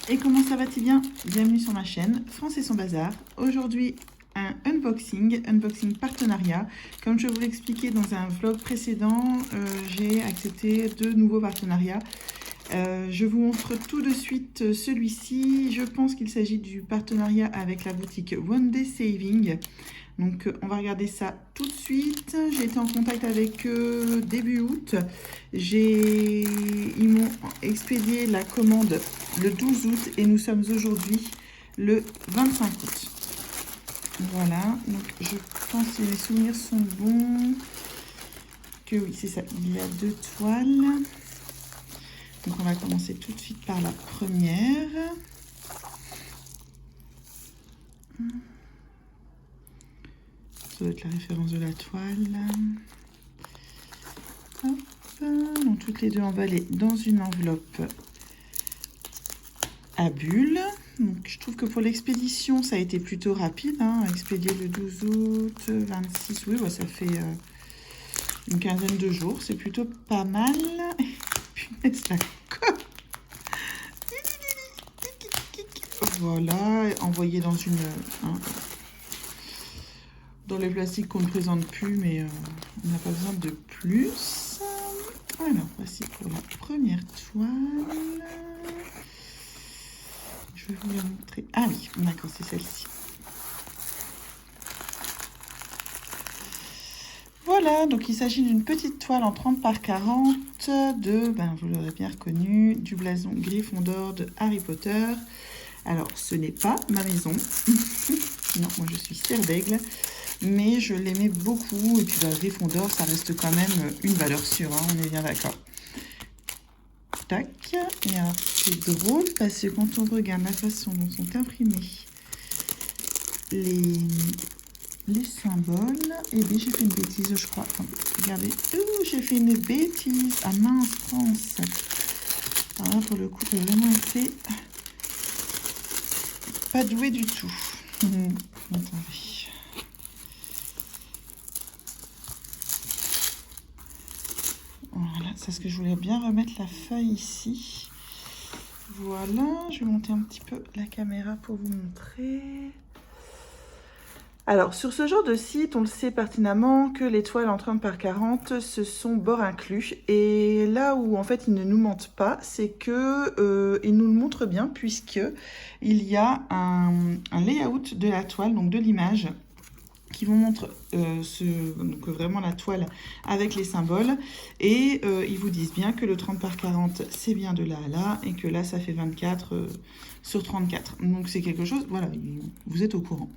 Et comment ça va-t-il bien? Bienvenue sur ma chaîne France et son bazar. Aujourd'hui, un unboxing partenariat. Comme je vous l'ai expliqué dans un vlog précédent, j'ai accepté 2 nouveaux partenariats. Je vous montre tout de suite celui-ci. Je pense qu'il s'agit du partenariat avec la boutique One Day Saving. Donc on va regarder ça tout de suite. J'ai été en contact avec eux début août. Ils m'ont expédié la commande le 12 août et nous sommes aujourd'hui le 25 août. Voilà, donc je pense que mes souvenirs sont bons. Que oui, c'est ça, il y a 2 toiles. Donc on va commencer tout de suite par la première. Ça doit être la référence de la toile. Hop. Donc toutes les deux emballées dans une enveloppe à bulles. Donc je trouve que pour l'expédition, ça a été plutôt rapide. Expédié le 12 août, 26, oui, ouais, ça fait une quinzaine de jours. C'est plutôt pas mal. Punaise, la coque. Voilà, envoyé dans une... dans les plastiques qu'on ne présente plus, mais on n'a pas besoin de plus. Alors, voici pour la première toile. Je vais vous la montrer. Ah oui, d'accord, c'est celle-ci. Voilà, donc il s'agit d'une petite toile en 30 par 40 de, vous l'aurez bien reconnu, du blason Gryffondor de Harry Potter. Alors, ce n'est pas ma maison. Non, moi je suis Serre d'Aigle. Mais je l'aimais beaucoup. Et puis, Gryffondor, ça reste quand même une valeur sûre. On est bien d'accord. Tac. Et alors, c'est drôle parce que quand on regarde la façon dont sont imprimés les symboles... Eh bien, j'ai fait une bêtise, je crois. Attends, regardez. J'ai fait une bêtise. Ah mince, France. Alors là, pour le coup, j'ai vraiment été pas douée du tout. Attendez. Voilà, c'est ce que je voulais bien remettre la feuille ici. Voilà, je vais monter un petit peu la caméra pour vous montrer. Alors, sur ce genre de site, on le sait pertinemment que les toiles en 30 par 40, ce sont bord inclus. Et là où, en fait, ils ne nous mentent pas, c'est que ils nous le montrent bien, puisque il y a un layout de la toile, donc de l'image, qui vous montre donc vraiment la toile avec les symboles. Et ils vous disent bien que le 30 par 40, c'est bien de là à là, et que là, ça fait 24 sur 34. Donc, c'est quelque chose, voilà, vous êtes au courant.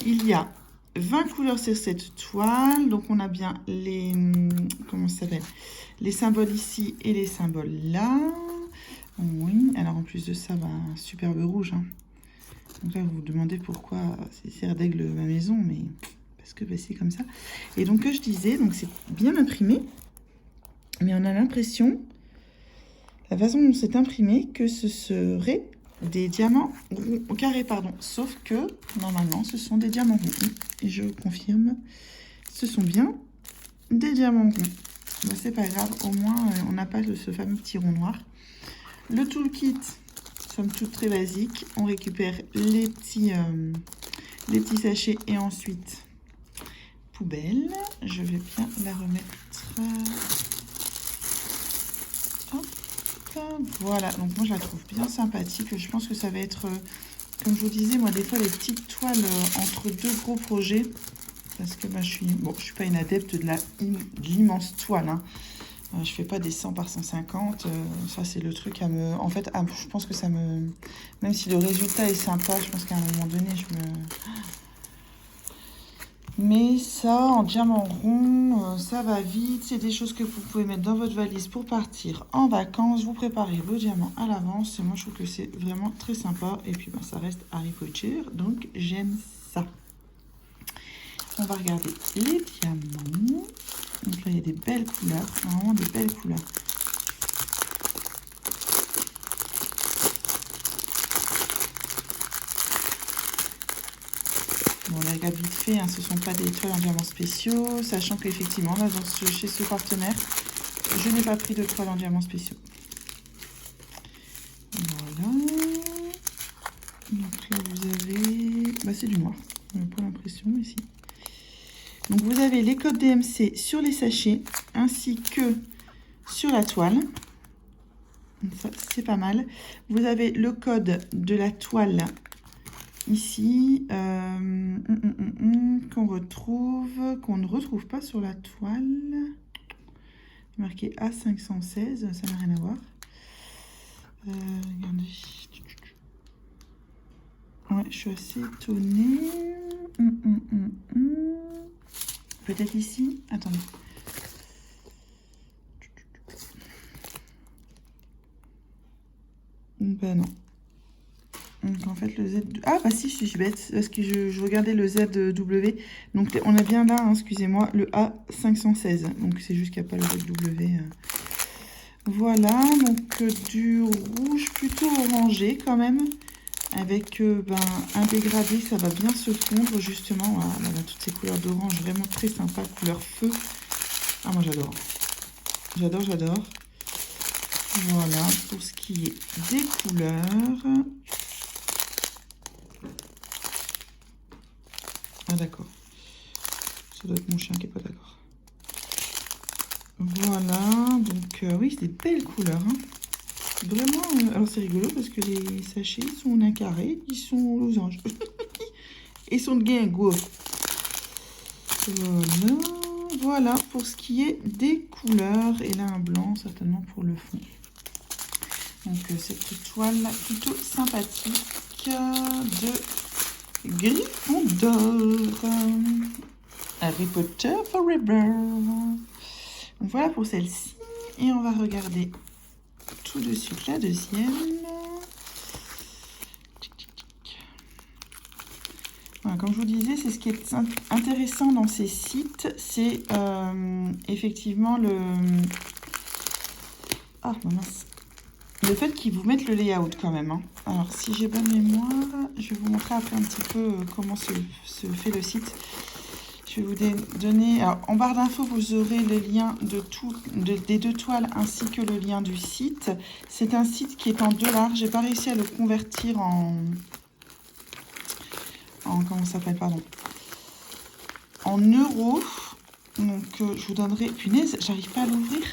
Il y a 20 couleurs sur cette toile. Donc, on a bien les, comment ça s'appelle, les symboles ici et les symboles là. Oui, alors en plus de ça, superbe rouge. Donc là, vous vous demandez pourquoi c'est Serre d'Aigle ma maison, mais parce que c'est comme ça. Et donc, que je disais, donc c'est bien imprimé, mais on a l'impression, la façon dont c'est imprimé, que ce serait des diamants ronds, au carré, pardon. Sauf que, normalement, ce sont des diamants ronds. Et je confirme, ce sont bien des diamants ronds. C'est pas grave, au moins, on n'a pas ce fameux petit rond noir. Le toolkit, somme toute très basique. On récupère les petits sachets et ensuite poubelle. Je vais bien la remettre. Hop. Voilà, donc moi je la trouve bien sympathique. Je pense que ça va être, comme je vous disais, moi des fois les petites toiles entre 2 gros projets. Parce que je suis pas une adepte de l'immense toile. Je fais pas des 100 par 150, ça c'est le truc à me... En fait, je pense que ça me... Même si le résultat est sympa, je pense qu'à un moment donné, Mais ça, en diamant rond, ça va vite. C'est des choses que vous pouvez mettre dans votre valise pour partir en vacances. Vous préparez vos diamants à l'avance. Moi, je trouve que c'est vraiment très sympa. Et puis, ça reste Harry Potter, donc j'aime ça. On va regarder les diamants. Donc là, il y a des belles couleurs, vraiment des belles couleurs. Bon, on regarde vite fait, ce ne sont pas des toiles en diamants spéciaux, sachant qu'effectivement, là, chez ce partenaire, je n'ai pas pris de toiles en diamants spéciaux. Voilà. Bah, c'est du noir. On n'a pas l'impression ici. Donc vous avez les codes DMC sur les sachets ainsi que sur la toile. Ça, c'est pas mal. Vous avez le code de la toile ici qu'on ne retrouve pas sur la toile. Marqué A516, ça n'a rien à voir. Regardez. Ouais, je suis assez étonnée. Peut-être ici. Attendez. Ben non. Donc en fait le Z... Ah bah si, je suis bête. Parce que je regardais le ZW. Donc on a bien là, hein, excusez-moi, le A516. Donc c'est juste qu'il n'y a pas le ZW. Voilà, donc du rouge plutôt orangé quand même. Avec un dégradé, ça va bien se fondre justement. Voilà, toutes ces couleurs d'orange, vraiment très sympa, couleur feu. Ah, moi j'adore. J'adore. Voilà, pour ce qui est des couleurs. Ah d'accord. Ça doit être mon chien qui n'est pas d'accord. Voilà, donc oui, c'est des belles couleurs. Hein. Vraiment, alors c'est rigolo parce que les sachets sont en un carré, ils sont en losange. Ils sont de guingo. Voilà pour ce qui est des couleurs. Et là, un blanc, certainement pour le fond. Donc, cette toile plutôt sympathique de Gryffondor. Harry Potter Forever. Donc, voilà pour celle-ci. Et on va regarder tout de suite la deuxième. Voilà, comme je vous disais, c'est ce qui est intéressant dans ces sites, c'est effectivement le fait qu'ils vous mettent le layout quand même. Hein. Alors, si j'ai bonne mémoire, je vais vous montrer après un petit peu comment se fait le site. Je vais vous donner... Alors, en barre d'infos, vous aurez le lien des deux toiles ainsi que le lien du site. C'est un site qui est en $. J'ai pas réussi à le convertir en comment ça s'appelle, pardon, en euros. Donc, je vous donnerai... Punaise, j'arrive pas à l'ouvrir.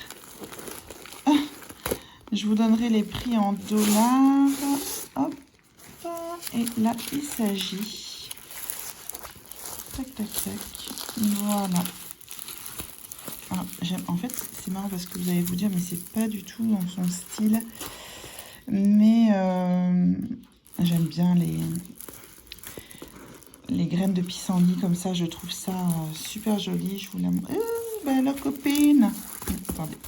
Je vous donnerai les prix en $. Hop. Et là, il s'agit... Tac, tac, tac. Voilà. Alors, en fait, c'est marrant parce que vous allez vous dire, mais c'est pas du tout dans son style. Mais j'aime bien les graines de pissenlit comme ça. Je trouve ça super joli. Je vous la montre. Ben, leur copine. Attendez,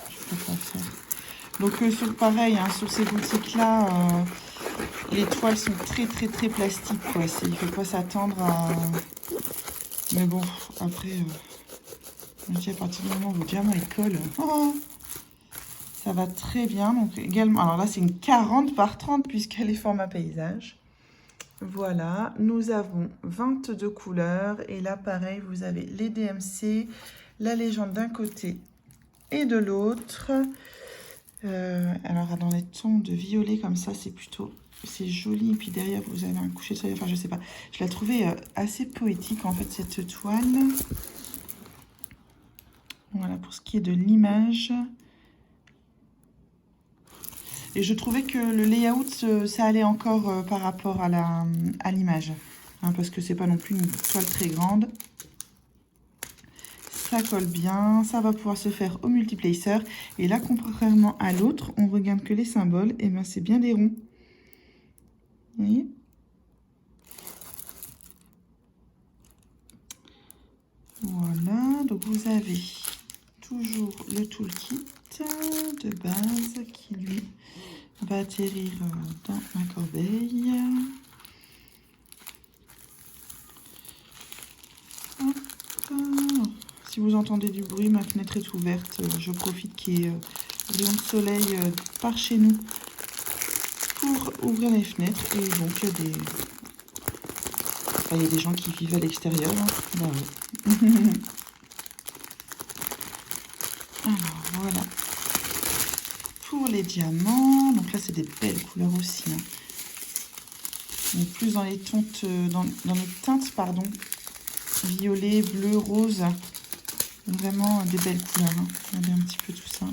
je peux pas faire. Donc, pareil, hein, sur ces boutiques-là, les toiles sont très, très, très plastiques. Quoi. Il ne faut pas s'attendre à... Mais bon, après, je dis à partir du moment où le diamant il colle, ça va très bien. Donc également, alors là c'est une 40 par 30 puisqu'elle est format paysage. Voilà, nous avons 22 couleurs et là pareil, vous avez les DMC, la légende d'un côté et de l'autre. Alors dans les tons de violet comme ça, c'est plutôt... C'est joli, et puis derrière vous avez un coucher de soleil, enfin je sais pas. Je la trouvais assez poétique en fait cette toile. Voilà pour ce qui est de l'image. Et je trouvais que le layout, ça allait encore par rapport à l'image. Hein, parce que c'est pas non plus une toile très grande. Ça colle bien, ça va pouvoir se faire au multiplacer. Et là, contrairement à l'autre, on regarde que les symboles, et ben c'est bien des ronds. Vous voyez ? Voilà, donc vous avez toujours le toolkit de base qui lui va atterrir dans ma corbeille. Hop. Si vous entendez du bruit, ma fenêtre est ouverte. Je profite qu'il y ait rayon de soleil par chez nous pour ouvrir les fenêtres. Et donc, il y a des gens qui vivent à l'extérieur. Hein. Bah, ouais. Alors, voilà. Pour les diamants. Donc là, c'est des belles couleurs aussi. Hein. On est plus dans les teintes, pardon, violet, bleu, rose. Vraiment des belles couleurs. Hein. Regardez un petit peu tout ça.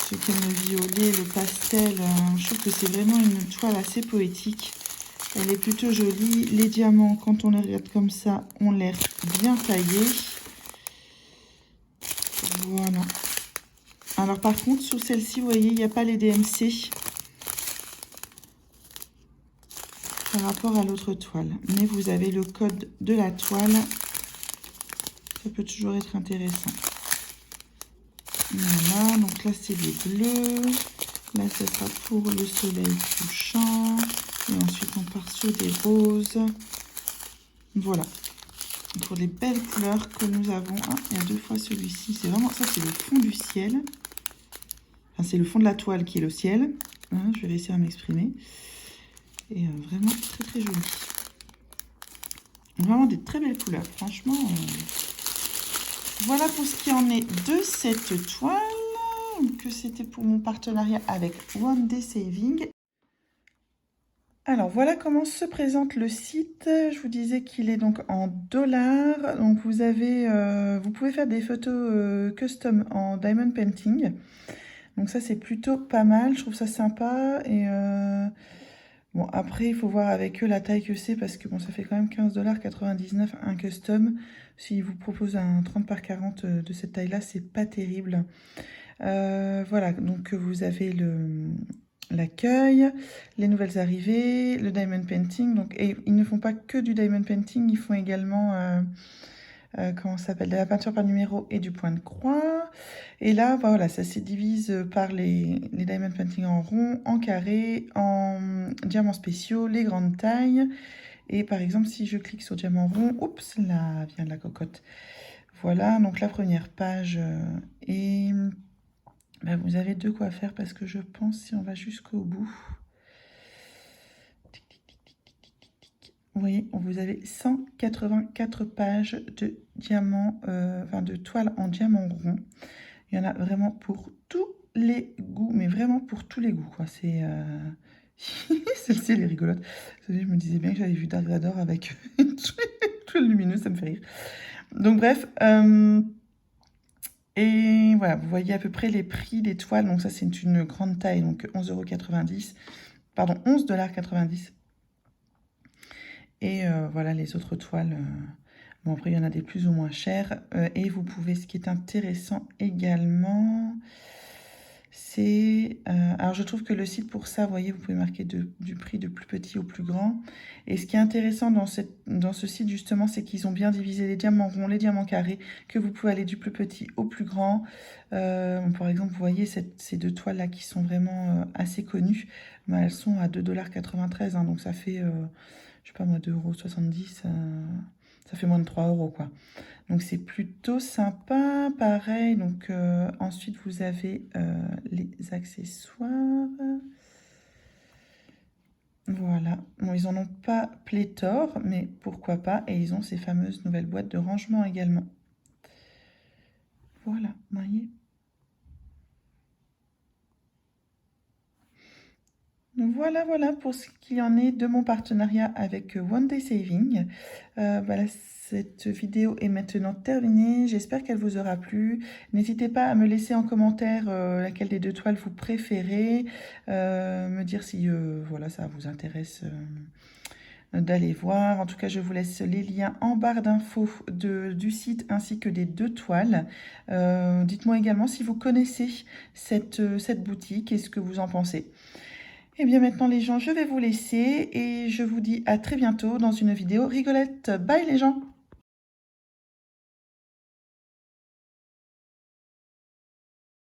Ceux qui aiment le violet, le pastel, je trouve que c'est vraiment une toile assez poétique. Elle est plutôt jolie. Les diamants, quand on les regarde comme ça, ont l'air bien taillés. Voilà. Alors par contre, sur celle-ci, vous voyez, il n'y a pas les DMC par rapport à l'autre toile. Mais vous avez le code de la toile. Ça peut toujours être intéressant. Voilà, donc là c'est les bleus. Là, ce sera pour le soleil couchant. Et ensuite, on part sur des roses. Voilà. Pour les belles couleurs que nous avons. Ah, il y a deux fois celui-ci. C'est vraiment ça, c'est le fond du ciel. Enfin, c'est le fond de la toile qui est le ciel. Hein, je vais réussir à m'exprimer. Et vraiment très très joli. Vraiment des très belles couleurs. Franchement, voilà pour ce qui en est de cette toile. Que c'était pour mon partenariat avec One Day Saving. Alors voilà comment se présente le site. Je vous disais qu'il est donc en dollars. Donc vous pouvez faire des photos custom en diamond painting. Donc ça c'est plutôt pas mal. Je trouve ça sympa. Et bon après il faut voir avec eux la taille que c'est parce que bon ça fait quand même 15,99 $ un custom. S'ils vous proposent un 30 par 40 de cette taille là, c'est pas terrible. Voilà, donc vous avez l'accueil, les nouvelles arrivées, le diamond painting. Donc, et ils ne font pas que du diamond painting, ils font également comment ça s'appelle, de la peinture par numéro et du point de croix. Et là, voilà, ça se divise par les diamond painting en rond, en carré, en diamants spéciaux, les grandes tailles. Et par exemple, si je clique sur diamant rond, oups, là vient la cocotte. Voilà, donc la première page est... Ben, vous avez de quoi faire parce que je pense si on va jusqu'au bout. Vous voyez, vous avez 184 pages de diamants, de toile en diamant rond. Il y en a vraiment pour tous les goûts, mais vraiment pour tous les goûts, quoi. C'est celle-ci, elle est rigolote. Je me disais bien que j'avais vu Dark Vador avec une toile lumineuse, ça me fait rire. Donc bref, et voilà, vous voyez à peu près les prix des toiles. Donc ça, c'est une grande taille, donc 11,90 €. Pardon, 11,90 $. Et voilà, les autres toiles. Bon, après, il y en a des plus ou moins chères. Et vous pouvez, ce qui est intéressant également, c'est... alors, je trouve que le site, pour ça, vous voyez, vous pouvez marquer du prix de plus petit au plus grand. Et ce qui est intéressant dans ce site, justement, c'est qu'ils ont bien divisé les diamants ronds, les diamants carrés, que vous pouvez aller du plus petit au plus grand. Par exemple, vous voyez ces deux toiles-là qui sont vraiment assez connues. Mais elles sont à 2,93 $. Hein, donc, ça fait, je sais pas moi, 2,70 €. Ça fait moins de 3 €, quoi. Donc, c'est plutôt sympa. Pareil, donc ensuite, vous avez les accessoires. Voilà. Bon, ils n'en ont pas pléthore, mais pourquoi pas. Et ils ont ces fameuses nouvelles boîtes de rangement également. Voilà, vous voyez. Voilà pour ce qu'il en est de mon partenariat avec One Day Saving. Voilà, cette vidéo est maintenant terminée. J'espère qu'elle vous aura plu. N'hésitez pas à me laisser en commentaire laquelle des deux toiles vous préférez. Me dire si voilà, ça vous intéresse d'aller voir. En tout cas, je vous laisse les liens en barre d'infos du site ainsi que des deux toiles. Dites-moi également si vous connaissez cette boutique et ce que vous en pensez. Et bien maintenant les gens, je vais vous laisser et je vous dis à très bientôt dans une vidéo rigolette. Bye les gens!